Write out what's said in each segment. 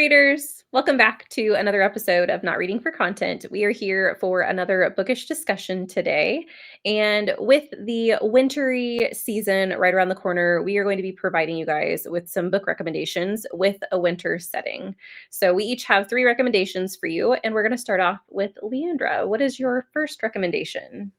readers! Welcome back to another episode of Not Reading for Content. We are here for another bookish discussion today. And with the wintry season right around the corner, we are going to be providing you guys with some book recommendations with a winter setting. So we each have 3 recommendations for you, and we're going to start off with Leandra. What is your first recommendation?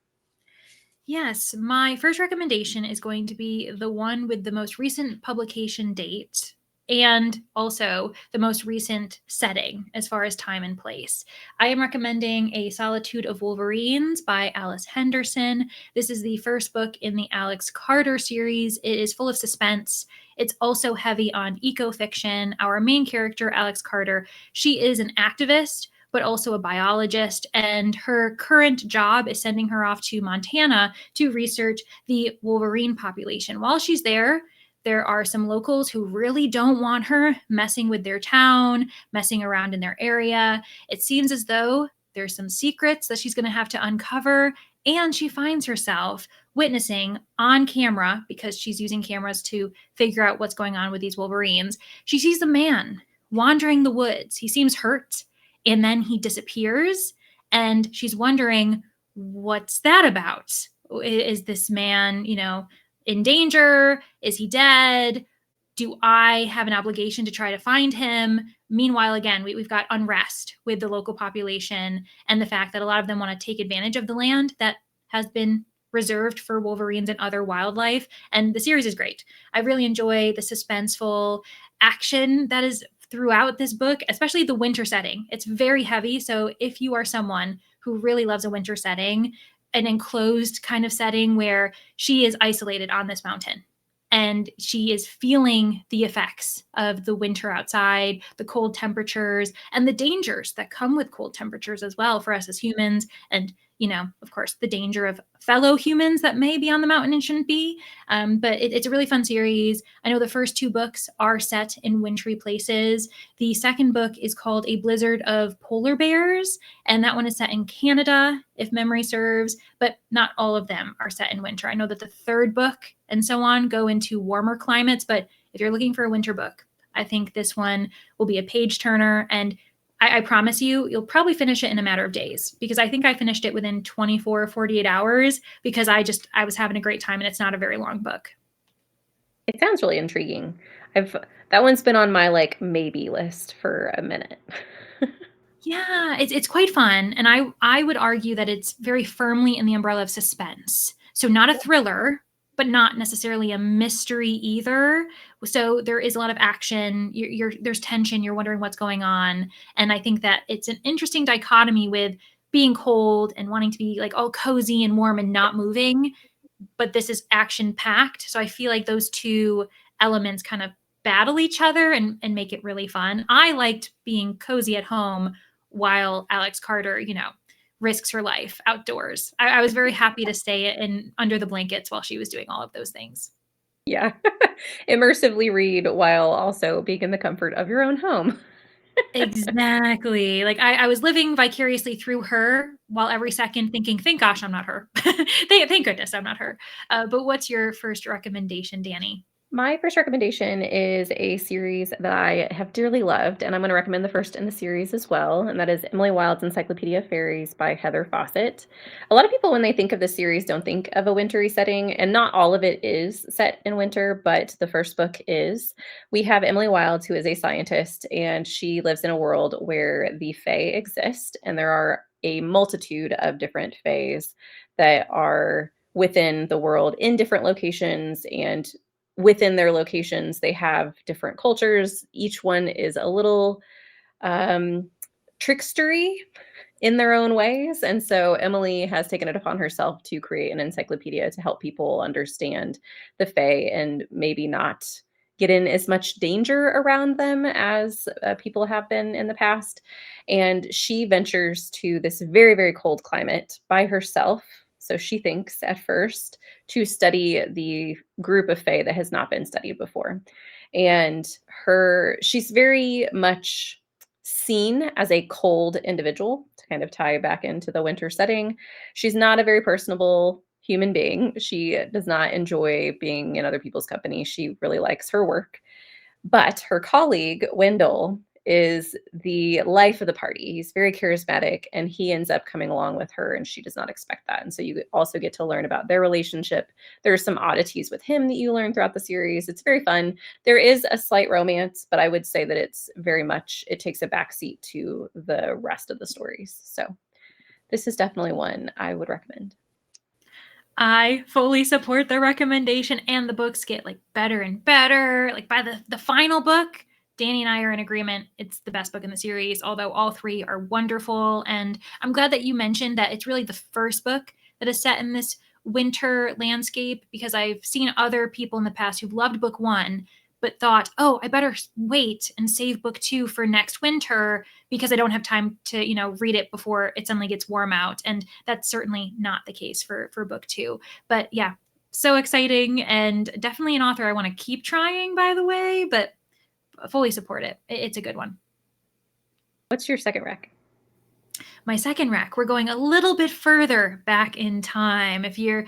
Yes, my first recommendation is going to be the one with the most recent publication date and also the most recent setting as far as time and place. I am recommending A Solitude of Wolverines by Alice Henderson. This is the first book in the Alex Carter series. It is full of suspense. It's also heavy on eco-fiction. Our main character, Alex Carter, she is an activist but also a biologist. And her current job is sending her off to Montana to research the wolverine population. While she's there are some locals who really don't want her messing with their town, messing around in their area. It seems as though there's some secrets that she's going to have to uncover. And she finds herself witnessing on camera, because she's using cameras to figure out what's going on with these wolverines. She sees a man wandering the woods. He seems hurt. And then he disappears, and she's wondering, what's that about? Is this man, in danger? Is he dead? Do I have an obligation to try to find him? Meanwhile, again, we've got unrest with the local population and the fact that a lot of them want to take advantage of the land that has been reserved for wolverines and other wildlife. And the series is great. I really enjoy the suspenseful action that is throughout this book, especially the winter setting. It's very heavy. So if you are someone who really loves a winter setting, an enclosed kind of setting where she is isolated on this mountain and she is feeling the effects of the winter outside, the cold temperatures, and the dangers that come with cold temperatures as well for us as humans. And, of course, the danger of fellow humans that may be on the mountain and shouldn't be. But it's a really fun series. I know the first 2 books are set in wintry places. The second book is called A Blizzard of Polar Bears, and that one is set in Canada, if memory serves, but not all of them are set in winter. I know that the third book and so on go into warmer climates, but if you're looking for a winter book, I think this one will be a page turner, and I promise you'll probably finish it in a matter of days, because I think I finished it within 24 or 48 hours because I was having a great time, and it's not a very long book. It sounds really intriguing. That one's been on my maybe list for a minute. Yeah, it's quite fun, and I would argue that it's very firmly in the umbrella of suspense. So not a thriller, but not necessarily a mystery either. So there is a lot of action. There's tension. You're wondering what's going on, and I think that it's an interesting dichotomy with being cold and wanting to be like all cozy and warm and not moving, but this is action packed. So I feel like those 2 elements kind of battle each other and make it really fun. I liked being cozy at home while Alex Carter, risks her life outdoors. I was very happy to stay in under the blankets while she was doing all of those things. Yeah. Immersively read while also being in the comfort of your own home. Exactly. Like I was living vicariously through her while every second thinking, thank gosh, I'm not her. Thank goodness I'm not her. But what's your first recommendation, Danny? My first recommendation is a series that I have dearly loved, and I'm going to recommend the first in the series as well, and that is Emily Wilde's Encyclopedia of Fairies by Heather Fawcett. A lot of people, when they think of this series, don't think of a wintry setting, and not all of it is set in winter, but the first book is. We have Emily Wilde, who is a scientist, and she lives in a world where the Fae exist, and there are a multitude of different Faes that are within the world in different locations, and within their locations, they have different cultures. Each one is a little trickstery in their own ways. And so Emily has taken it upon herself to create an encyclopedia to help people understand the Fae and maybe not get in as much danger around them as people have been in the past. And she ventures to this very, very cold climate by herself. So she thinks at first to study the group of Fae that has not been studied before. And she's very much seen as a cold individual, to kind of tie back into the winter setting. She's not a very personable human being. She does not enjoy being in other people's company. She really likes her work. But her colleague, Wendell, is the life of the party. He's very charismatic, and he ends up coming along with her, and she does not expect that. And so you also get to learn about their relationship. There's some oddities with him that you learn throughout the series. It's very fun. There is a slight romance, but I would say that it's very much, it takes a backseat to the rest of the stories. So this is definitely one I would recommend. I fully support the recommendation, and the books get like better and better. Like by the final book, Danny and I are in agreement. It's the best book in the series, although all three are wonderful. And I'm glad that you mentioned that it's really the first book that is set in this winter landscape, because I've seen other people in the past who've loved book one, but thought, oh, I better wait and save book two for next winter because I don't have time to, read it before it suddenly gets warm out. And that's certainly not the case for book two. But yeah, so exciting, and definitely an author I want to keep trying, by the way, but fully support it. It's a good one. What's your second rec? My second rec, we're going a little bit further back in time. If you're,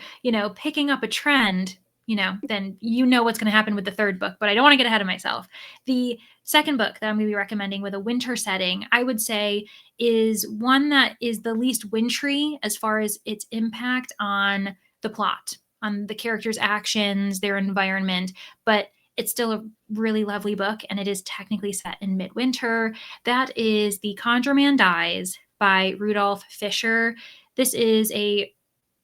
picking up a trend, then you know what's going to happen with the third book, but I don't want to get ahead of myself. The second book that I'm going to be recommending with a winter setting, I would say, is one that is the least wintry as far as its impact on the plot, on the characters' actions, their environment, but it's still a really lovely book, and it is technically set in midwinter. That is The Conjure Man Dies by Rudolph Fisher. This is a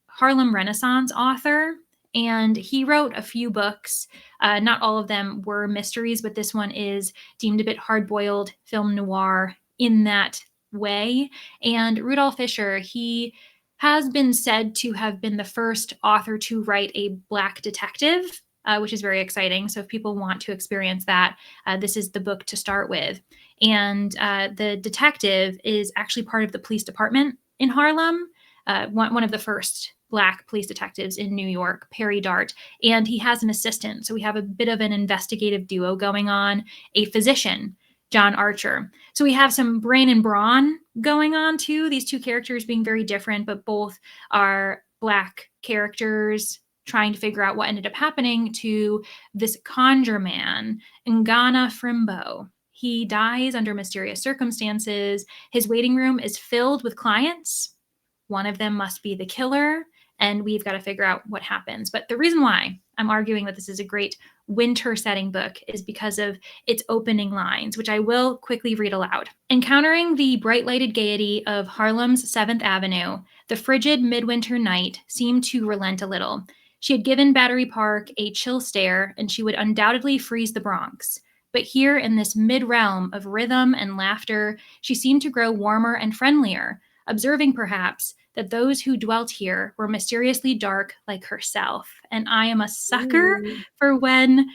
Harlem Renaissance author, and he wrote a few books. Not all of them were mysteries, but this one is deemed a bit hard-boiled film noir in that way. And Rudolph Fisher, he has been said to have been the first author to write a Black detective, which is very exciting. So if people want to experience that, this is the book to start with. And the detective is actually part of the police department in Harlem, one of the first Black police detectives in New York, Perry Dart. And he has an assistant. So we have a bit of an investigative duo going on, a physician, John Archer. So we have some brain and brawn going on too, these two characters being very different, but both are Black characters trying to figure out what ended up happening to this conjure man, Ngana Frimbo. He dies under mysterious circumstances. His waiting room is filled with clients. One of them must be the killer, and we've got to figure out what happens. But the reason why I'm arguing that this is a great winter setting book is because of its opening lines, which I will quickly read aloud. Encountering the bright lighted gaiety of Harlem's 7th Avenue, the frigid midwinter night seemed to relent a little. She had given Battery Park a chill stare, and she would undoubtedly freeze the Bronx. But here in this mid-realm of rhythm and laughter, she seemed to grow warmer and friendlier, observing perhaps that those who dwelt here were mysteriously dark like herself. And I am a sucker for when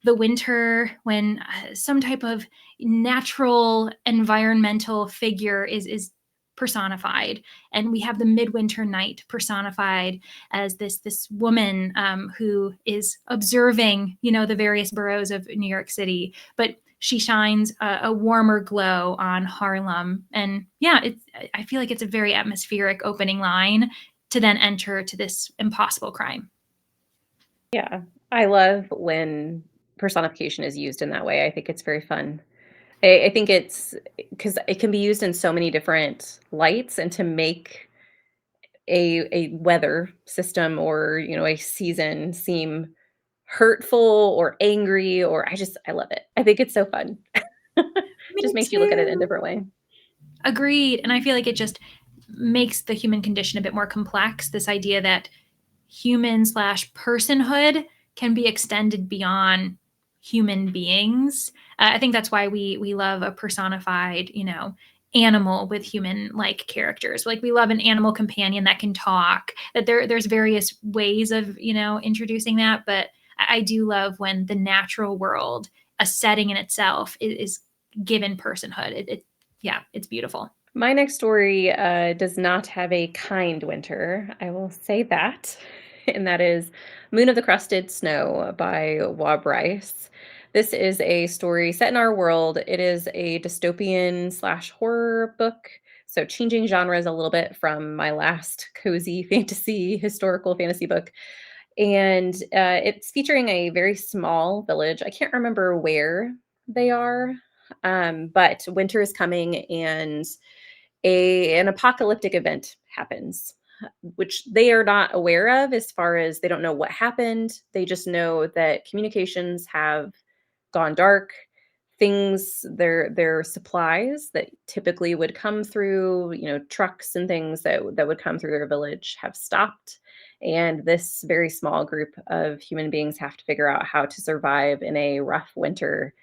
the winter, when some type of natural environmental figure is personified, and we have the midwinter night personified as this woman who is observing the various boroughs of New York City, but she shines a warmer glow on Harlem. And yeah, I feel like it's a very atmospheric opening line to then enter to this impossible crime. Yeah, I love when personification is used in that way. I think it's very fun. I think it's because it can be used in so many different lights, and to make a weather system or, a season seem hurtful or angry, or I love it. I think it's so fun. Me Just makes you look at it in a too. different way. Agreed. And I feel like it just makes the human condition a bit more complex. This idea that human/personhood can be extended beyond human beings. I think that's why we love a personified, animal with human-like characters. Like we love an animal companion that can talk. That there's various ways of introducing that, but I do love when the natural world, a setting in itself, is given personhood. Yeah, it's beautiful. My next story does not have a kind winter. I will say that. And that is Moon of the Crusted Snow by Wa Bryce. This is a story set in our world. It is a dystopian slash horror book. So changing genres a little bit from my last cozy fantasy, historical fantasy book. And it's featuring a very small village. I can't remember where they are. But winter is coming, and an apocalyptic event happens, which they are not aware of. As far as, they don't know what happened. They just know that communications have gone dark. Things, their supplies that typically would come through, trucks and things that would come through their village, have stopped. And this very small group of human beings have to figure out how to survive in a rough winter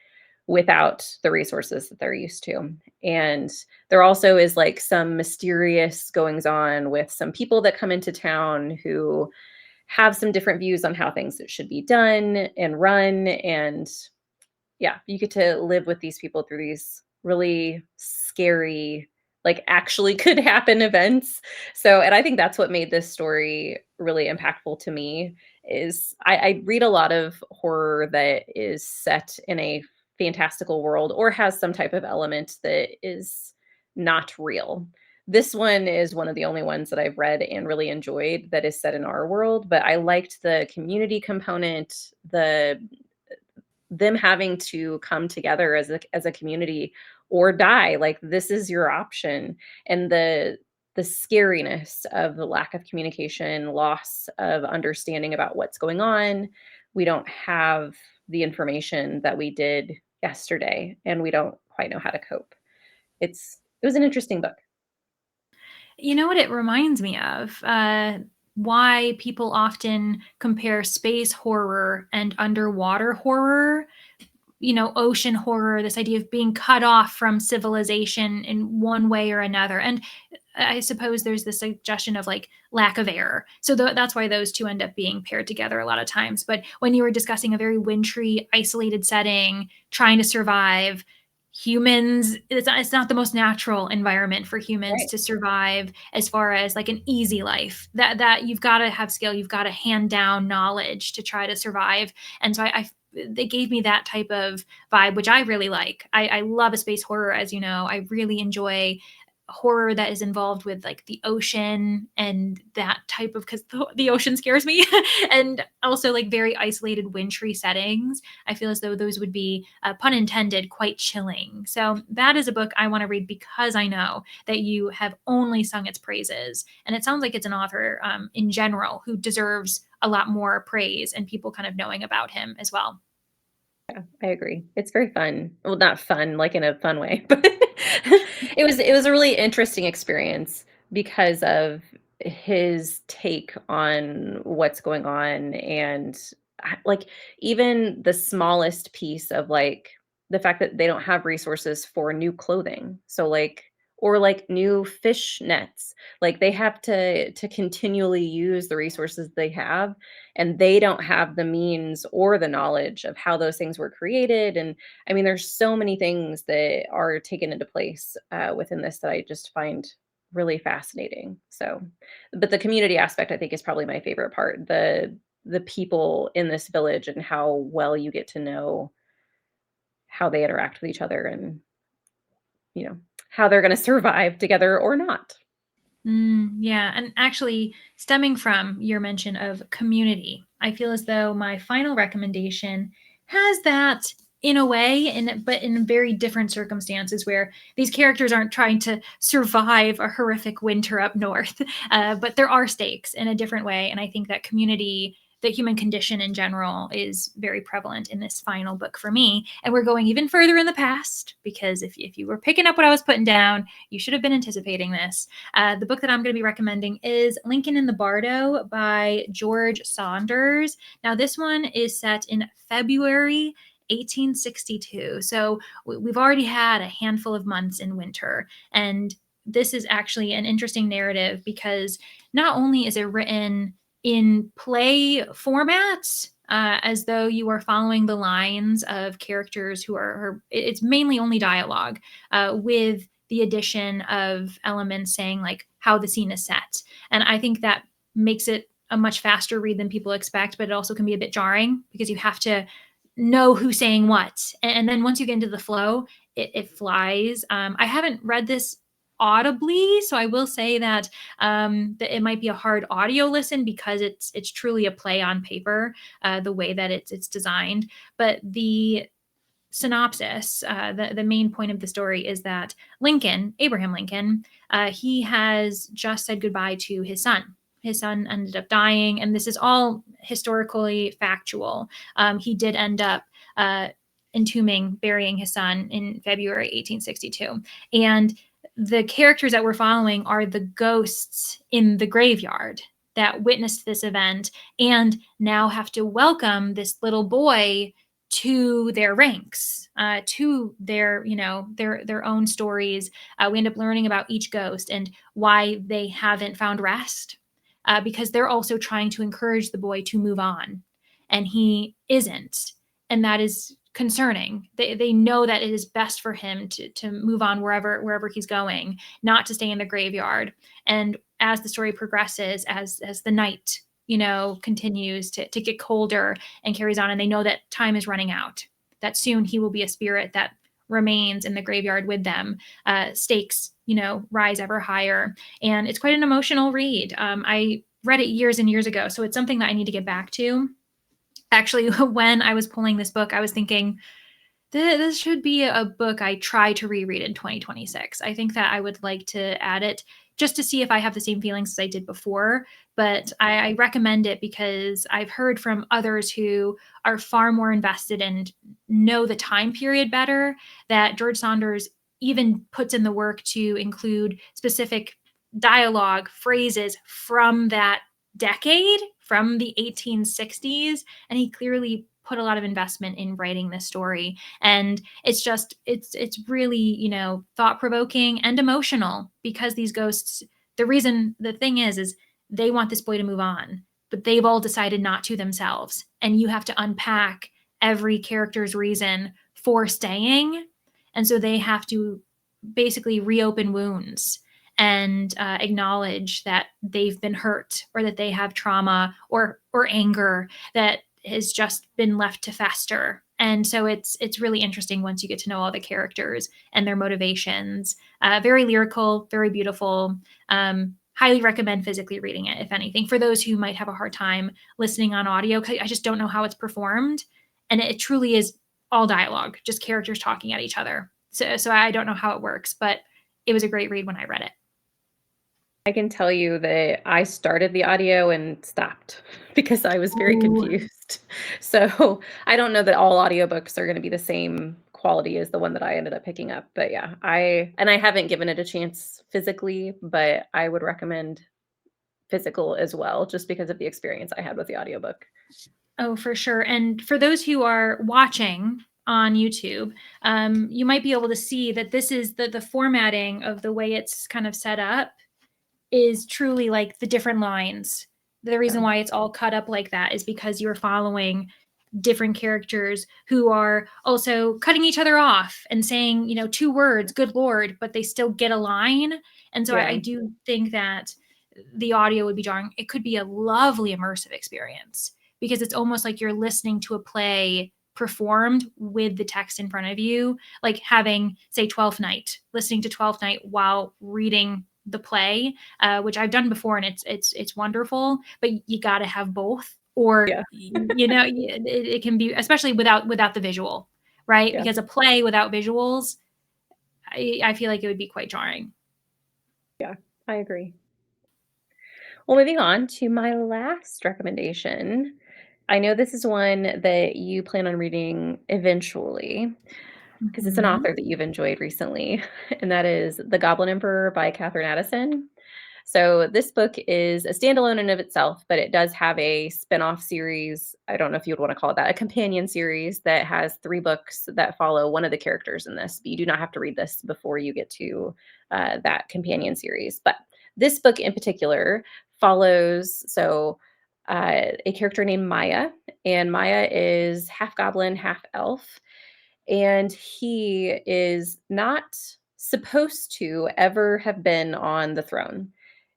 without the resources that they're used to. And there also is like some mysterious goings on with some people that come into town who have some different views on how things should be done and run. And yeah, you get to live with these people through these really scary, like actually could happen events. So, and I think that's what made this story really impactful to me. Is I read a lot of horror that is set in a fantastical world or has some type of element that is not real. This one is one of the only ones that I've read and really enjoyed that is set in our world, but I liked the community component, them having to come together as a community or die. Like, this is your option. And the scariness of the lack of communication, loss of understanding about what's going on. We don't have the information that we did yesterday, and we don't quite know how to cope. It was an interesting book. You know what it reminds me of? Why people often compare space horror and underwater horror. Ocean horror, this idea of being cut off from civilization in one way or another. And I suppose there's the suggestion of like lack of air. So that's why those two end up being paired together a lot of times. But when you were discussing a very wintry, isolated setting, trying to survive, humans, it's not the most natural environment for humans Right. to survive as far as like an easy life. That you've got to have skill, you've got to hand down knowledge to try to survive. And so I they gave me that type of vibe, which I really like. I love a space horror, as you know. I really enjoy horror that is involved with like the ocean and that type of, because the ocean scares me, and also like very isolated wintry settings. I feel as though those would be, pun intended, quite chilling. So that is a book I want to read because I know that you have only sung its praises, and it sounds like it's an author, in general, who deserves a lot more praise and people kind of knowing about him as well. Yeah, I agree. It's very fun. Well, not fun, like in a fun way, but it was a really interesting experience because of his take on what's going on. And like, even the smallest piece of like the fact that they don't have resources for new clothing. So like, or like new fish nets. Like, they have to continually use the resources they have, and they don't have the means or the knowledge of how those things were created. And I mean, there's so many things that are taken into place within this that I just find really fascinating. So, but the community aspect, I think, is probably my favorite part. The people in this village and how well you get to know how they interact with each other, and you know how they're going to survive together or not. Yeah, and actually, stemming from your mention of community, I feel as though my final recommendation has that in a way, but in very different circumstances where these characters aren't trying to survive a horrific winter up north, but there are stakes in a different way. And I think that community, the human condition in general, is very prevalent in this final book for me. And we're going even further in the past because if you were picking up what I was putting down, you should have been anticipating this. The book that I'm going to be recommending is Lincoln in the Bardo by George Saunders. Now, this one is set in February 1862. So we've already had a handful of months in winter. And this is actually an interesting narrative because not only is it written in play formats, as though you are following the lines of characters who it's mainly only dialogue, with the addition of elements saying like how the scene is set. And I think that makes it a much faster read than people expect, but it also can be a bit jarring because you have to know who's saying what. And then once you get into the flow, it flies. I haven't read this audibly, so I will say that it might be a hard audio listen because it's truly a play on paper, the way that it's designed. But synopsis, the main point of the story is that Abraham Lincoln, he has just said goodbye to his son. His son ended up dying, and this is all historically factual. He did end up burying his son in February 1862. And the characters that we're following are the ghosts in the graveyard that witnessed this event and now have to welcome this little boy to their ranks, to their, their own stories. We end up learning about each ghost and why they haven't found rest, because they're also trying to encourage the boy to move on, and he isn't, and that is concerning. They know that it is best for him to move on wherever he's going, not to stay in the graveyard. And as the story progresses, as the night continues to get colder and carries on, and they know that time is running out, that soon he will be a spirit that remains in the graveyard with them. Stakes rise ever higher, and it's quite an emotional read. I read it years and years ago, so it's something that I need to get back to. Actually, when I was pulling this book, I was thinking, this should be a book I try to reread in 2026. I think that I would like to add it just to see if I have the same feelings as I did before. But I recommend it because I've heard from others who are far more invested and know the time period better, that George Saunders even puts in the work to include specific dialogue phrases from that decade, from the 1860s. And he clearly put a lot of investment in writing this story, and it's really thought-provoking and emotional, because these ghosts, the thing is they want this boy to move on, but they've all decided not to themselves, and you have to unpack every character's reason for staying, and so they have to basically reopen wounds and acknowledge that they've been hurt, or that they have trauma or anger that has just been left to fester. And so it's really interesting once you get to know all the characters and their motivations. Very lyrical, very beautiful. Highly recommend physically reading it, if anything, for those who might have a hard time listening on audio, because I just don't know how it's performed. And it truly is all dialogue, just characters talking at each other. So I don't know how it works, but it was a great read when I read it. I can tell you that I started the audio and stopped because I was very Ooh. confused. So, I don't know that all audiobooks are gonna be the same quality as the one that I ended up picking up, but yeah, I haven't given it a chance physically, but I would recommend physical as well, just because of the experience I had with the audiobook. Oh, for sure. And for those who are watching on YouTube, you might be able to see that this is the formatting of the way it's kind of set up is truly like the different lines. The Yeah. reason why it's all cut up like that is because you're following different characters who are also cutting each other off and saying, 2 words, good Lord, but they still get a line. And so I Yeah. do think that the audio would be jarring. It could be a lovely immersive experience, because it's almost like you're listening to a play performed with the text in front of you, like having, say, Twelfth Night, listening to Twelfth Night while reading the play, which I've done before, and it's wonderful. But you got to have both, or Yeah. it can be, especially without the visual, right? Yeah. Because a play without visuals, I feel like it would be quite jarring. Yeah. I agree. Well, moving on to my last recommendation. I know this is one that you plan on reading eventually, because it's an Mhm. author that you've enjoyed recently, and that is The Goblin Emperor by Catherine Addison. So this book is a standalone in of itself, but it does have a spin-off series. I don't know if you would want to call it that, a companion series that has 3 books that follow one of the characters in this. But you do not have to read this before you get to that companion series. But this book in particular follows a character named Maya, and Maya is half goblin, half elf, and he is not supposed to ever have been on the throne.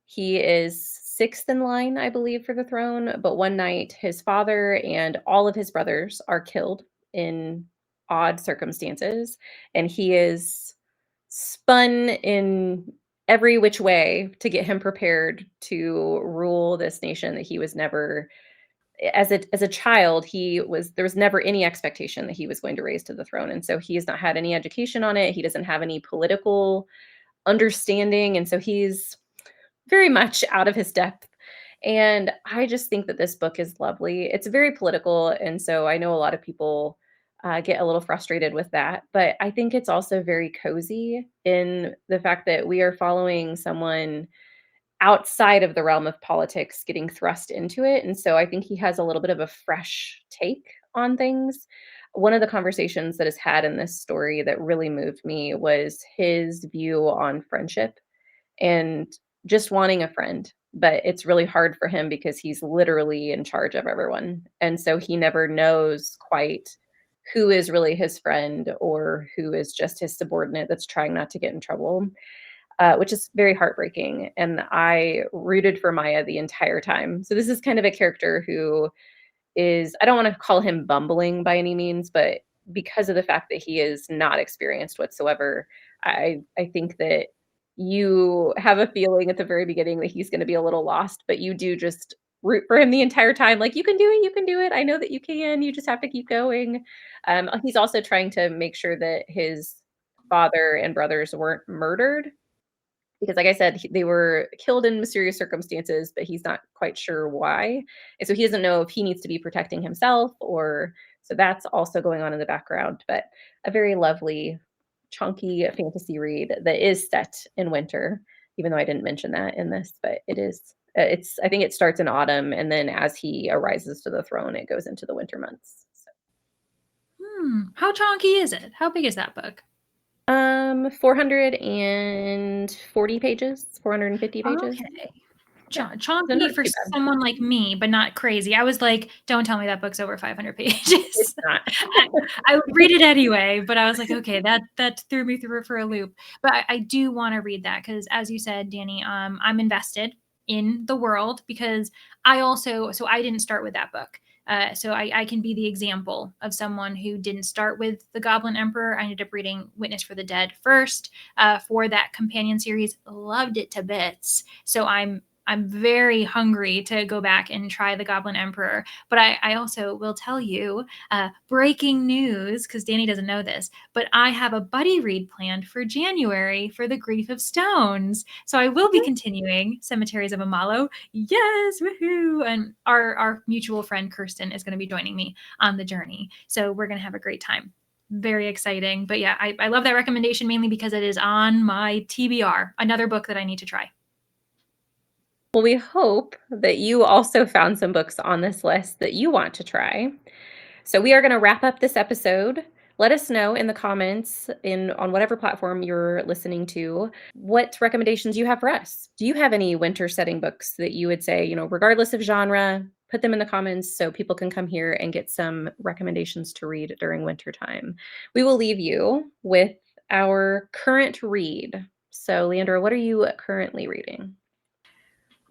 He is 6th in line, I believe, for the throne, but one night his father and all of his brothers are killed in odd circumstances, and he is spun in every which way to get him prepared to rule this nation that he was never as a child, there was never any expectation that he was going to raise to the throne, and so he has not had any education on it. He doesn't have any political understanding, and so he's very much out of his depth. And I just think that this book is lovely. It's very political, and so I know a lot of people get a little frustrated with that, but I think it's also very cozy in the fact that we are following someone outside of the realm of politics getting thrust into it, and so I think he has a little bit of a fresh take on things. One of the conversations that is had in this story that really moved me was his view on friendship and just wanting a friend, but it's really hard for him because he's literally in charge of everyone, and so he never knows quite who is really his friend or who is just his subordinate that's trying not to get in trouble, which is very heartbreaking, and I rooted for Maya the entire time. So this is kind of a character who is, I don't wanna call him bumbling by any means, but because of the fact that he is not experienced whatsoever, I think that you have a feeling at the very beginning that he's gonna be a little lost, but you do just root for him the entire time, like, you can do it, I know that you can, you just have to keep going." He's also trying to make sure that his father and brothers weren't murdered, because like I said, they were killed in mysterious circumstances, but he's not quite sure why. And so he doesn't know if he needs to be protecting himself or, so that's also going on in the background. But a very lovely, chunky fantasy read that is set in winter, even though I didn't mention that in this, but it is. I think it starts in autumn, and then as he arises to the throne, it goes into the winter months. So, How chonky is it? How big is that book? 440 pages, 450 pages. Okay. Yeah, so Chonky not for too bad. someone like me, but not crazy. I was like, "Don't tell me that book's over 500 It's pages." not. I would read it anyway, but I was like, "Okay, that threw me through for a loop." But I do wanna read that because, as you said, Danny, I'm invested in the world because I didn't start with that book. So I can be the example of someone who didn't start with The Goblin Emperor. I ended up reading Witness for the Dead first, for that companion series. Loved it to bits. So I'm very hungry to go back and try The Goblin Emperor. But I also will tell you, breaking news, because Danny doesn't know this, but I have a buddy read planned for January for The Grief of Stones. So I will be continuing Cemeteries of Amalo. Yes, woohoo! And our mutual friend Kirsten is going to be joining me on the journey. So we're going to have a great time. Very exciting. But yeah, I love that recommendation mainly because it is on my TBR, another book that I need to try. Well, we hope that you also found some books on this list that you want to try. So we are going to wrap up this episode. Let us know in the comments in on whatever platform you're listening to what recommendations you have for us. Do you have any winter setting books that you would say, regardless of genre, put them in the comments so people can come here and get some recommendations to read during winter time. We will leave you with our current read. So, Leandra, what are you currently reading?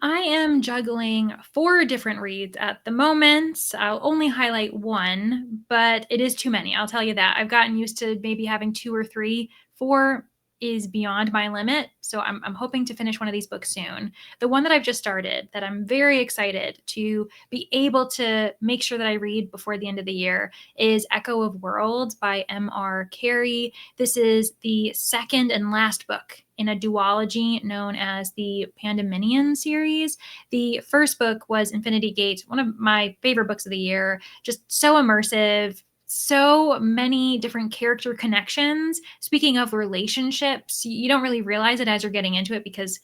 I am juggling 4 different reads at the moment. I'll only highlight one, but it is too many. I'll tell you that. I've gotten used to maybe having 2 or 3. 4 is beyond my limit. So I'm hoping to finish one of these books soon. The one that I've just started that I'm very excited to be able to make sure that I read before the end of the year is Echo of Worlds by M.R. Carey. This is the second and last book in a duology known as the Pandemonium series. The first book was Infinity Gate, one of my favorite books of the year, just so immersive, so many different character connections. Speaking of relationships, you don't really realize it as you're getting into it because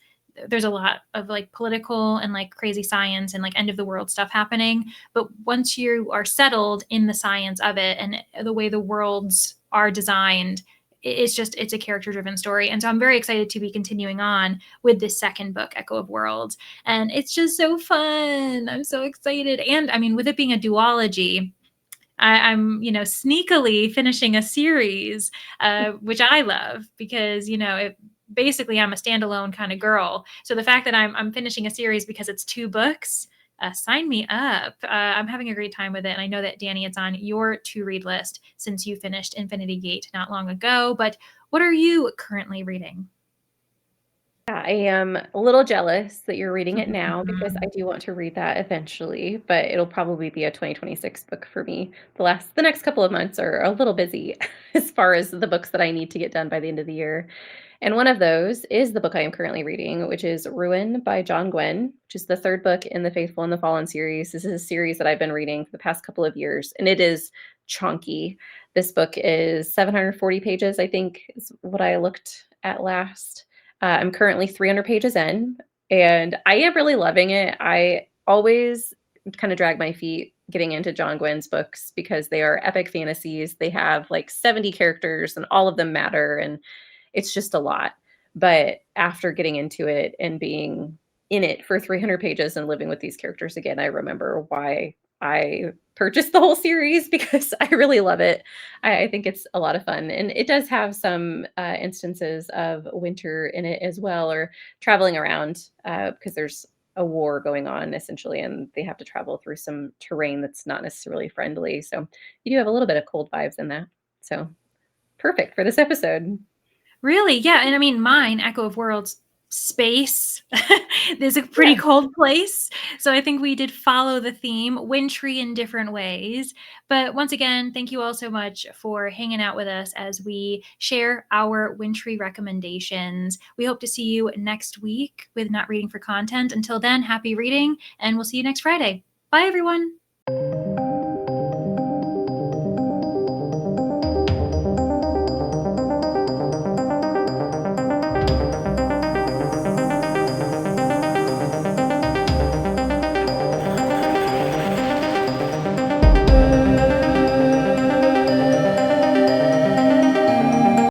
there's a lot of like political and like crazy science and like end of the world stuff happening. But once you are settled in the science of it and the way the worlds are designed, it's a character driven story. And so I'm very excited to be continuing on with this second book, Echo of Worlds. And it's just so fun. I'm so excited. And I mean, with it being a duology, I'm, sneakily finishing a series, which I love because, basically I'm a standalone kind of girl. So the fact that I'm finishing a series because it's 2 books, sign me up. I'm having a great time with it. And I know that, Danny, it's on your to-read list since you finished Infinity Gate not long ago. But what are you currently reading? I am a little jealous that you're reading it now because I Mhm. do want to read that eventually, but it'll probably be a 2026 book for me. The next couple of months are a little busy as far as the books that I need to get done by the end of the year. And one of those is the book I am currently reading, which is Ruin by John Gwynne, which is the third book in the Faithful and the Fallen series. This is a series that I've been reading for the past couple of years, and it is chunky. This book is 740 pages, I think, is what I looked at last. I'm currently 300 pages in, and I am really loving it. I always kind of drag my feet getting into John Gwynne's books because they are epic fantasies. They have like 70 characters, and all of them matter, and it's just a lot. But after getting into it and being in it for 300 pages and living with these characters again, I remember why I purchased the whole series because I really love it. I think it's a lot of fun, and it does have some instances of winter in it as well, or traveling around because there's a war going on essentially, and they have to travel through some terrain that's not necessarily friendly. So you do have a little bit of cold vibes in that. So perfect for this episode. Really? Yeah, and I mean, mine, Echo of Worlds, space is a pretty Yeah. cold place, so I think we did follow the theme, wintry in different ways. But once again, thank you all so much for hanging out with us as we share our wintry recommendations. We hope to see you next week with Not Reading for Content. Until then, happy reading, and we'll see you next Friday. Bye, everyone.